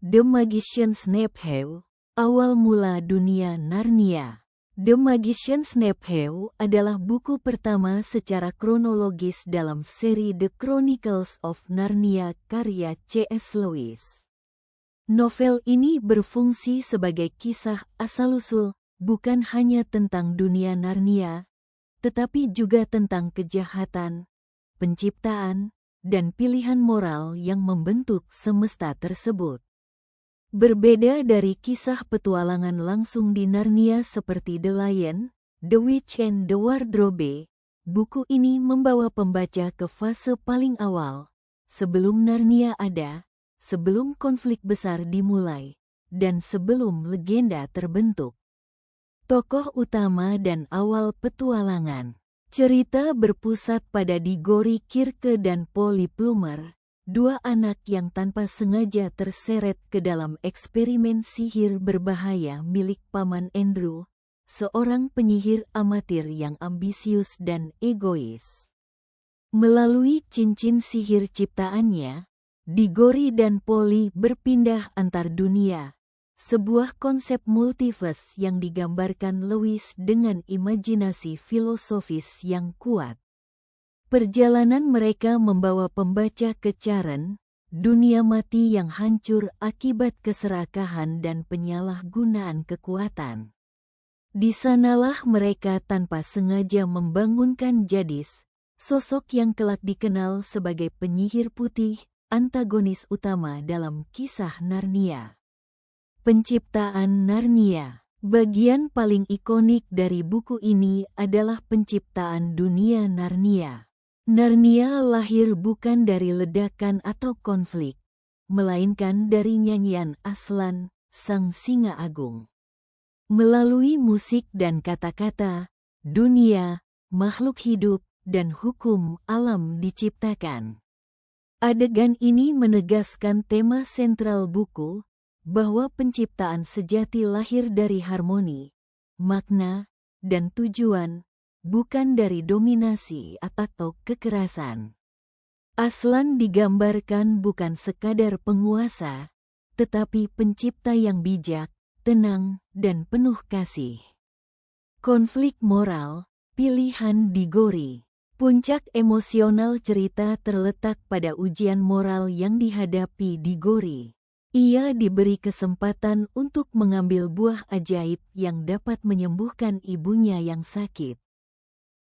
The Magician's Nephew, Awal Mula Dunia Narnia. The Magician's Nephew adalah buku pertama secara kronologis dalam seri The Chronicles of Narnia karya C.S. Lewis. Novel ini berfungsi sebagai kisah asal-usul, bukan hanya tentang dunia Narnia, tetapi juga tentang kejahatan, penciptaan, dan pilihan moral yang membentuk semesta tersebut. Berbeda dari kisah petualangan langsung di Narnia seperti The Lion, The Witch and the Wardrobe, buku ini membawa pembaca ke fase paling awal, sebelum Narnia ada, sebelum konflik besar dimulai, dan sebelum legenda terbentuk. Tokoh utama dan awal petualangan. Cerita berpusat pada Diggory Kirke dan Polly Plummer, dua anak yang tanpa sengaja terseret ke dalam eksperimen sihir berbahaya milik Paman Andrew, seorang penyihir amatir yang ambisius dan egois. Melalui cincin sihir ciptaannya, Diggory dan Polly berpindah antar dunia, sebuah konsep multiverse yang digambarkan Lewis dengan imajinasi filosofis yang kuat. Perjalanan mereka membawa pembaca ke Charen, dunia mati yang hancur akibat keserakahan dan penyalahgunaan kekuatan. Di sanalah mereka tanpa sengaja membangunkan Jadis, sosok yang kelak dikenal sebagai penyihir putih, antagonis utama dalam kisah Narnia. Penciptaan Narnia. Bagian paling ikonik dari buku ini adalah penciptaan dunia Narnia. Narnia lahir bukan dari ledakan atau konflik, melainkan dari nyanyian Aslan, sang singa agung. Melalui musik dan kata-kata, dunia, makhluk hidup, dan hukum alam diciptakan. Adegan ini menegaskan tema sentral buku, bahwa penciptaan sejati lahir dari harmoni, makna, dan tujuan, bukan dari dominasi atau kekerasan. Aslan digambarkan bukan sekadar penguasa, tetapi pencipta yang bijak, tenang, dan penuh kasih. Konflik moral, pilihan Diggory. Puncak emosional cerita terletak pada ujian moral yang dihadapi Diggory. Ia diberi kesempatan untuk mengambil buah ajaib yang dapat menyembuhkan ibunya yang sakit.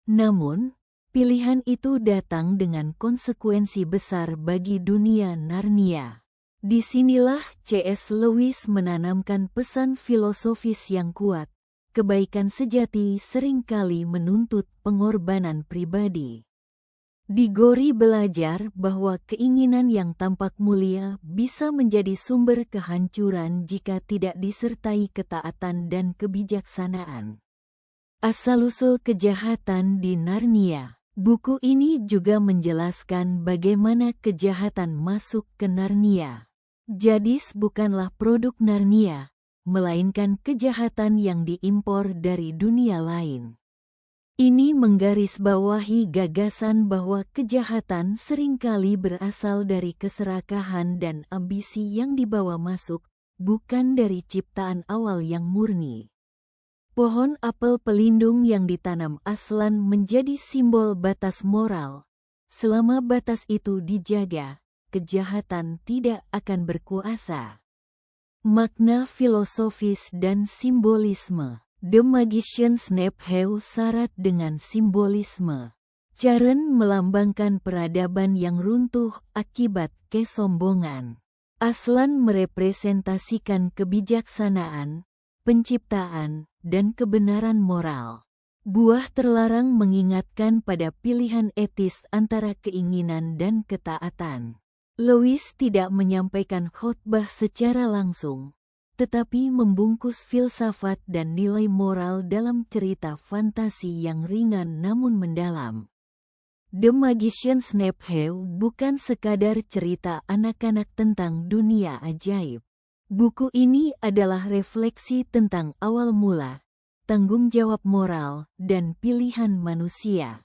Namun, pilihan itu datang dengan konsekuensi besar bagi dunia Narnia. Disinilah C.S. Lewis menanamkan pesan filosofis yang kuat. Kebaikan sejati seringkali menuntut pengorbanan pribadi. Diggory belajar bahwa keinginan yang tampak mulia bisa menjadi sumber kehancuran jika tidak disertai ketaatan dan kebijaksanaan. Asal-usul kejahatan di Narnia. Buku ini juga menjelaskan bagaimana kejahatan masuk ke Narnia. Jadis bukanlah produk Narnia, melainkan kejahatan yang diimpor dari dunia lain. Ini menggarisbawahi gagasan bahwa kejahatan seringkali berasal dari keserakahan dan ambisi yang dibawa masuk, bukan dari ciptaan awal yang murni. Pohon apel pelindung yang ditanam Aslan menjadi simbol batas moral. Selama batas itu dijaga, kejahatan tidak akan berkuasa. Makna filosofis dan simbolisme. The Magician's Nephew syarat dengan simbolisme. Charen melambangkan peradaban yang runtuh akibat kesombongan. Aslan merepresentasikan kebijaksanaan, penciptaan, dan kebenaran moral. Buah terlarang mengingatkan pada pilihan etis antara keinginan dan ketaatan. Lewis tidak menyampaikan khotbah secara langsung, tetapi membungkus filsafat dan nilai moral dalam cerita fantasi yang ringan namun mendalam. The Magician's Nephew bukan sekadar cerita anak-anak tentang dunia ajaib. Buku ini adalah refleksi tentang awal mula, tanggung jawab moral, dan pilihan manusia.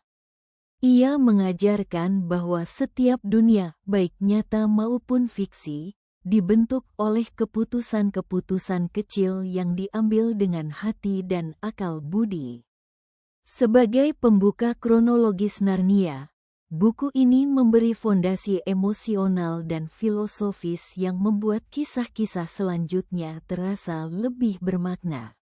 Ia mengajarkan bahwa setiap dunia, baik nyata maupun fiksi, dibentuk oleh keputusan-keputusan kecil yang diambil dengan hati dan akal budi. Sebagai pembuka kronologis Narnia, buku ini memberi fondasi emosional dan filosofis yang membuat kisah-kisah selanjutnya terasa lebih bermakna.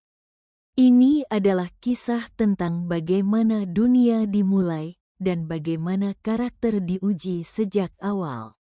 Ini adalah kisah tentang bagaimana dunia dimulai dan bagaimana karakter diuji sejak awal.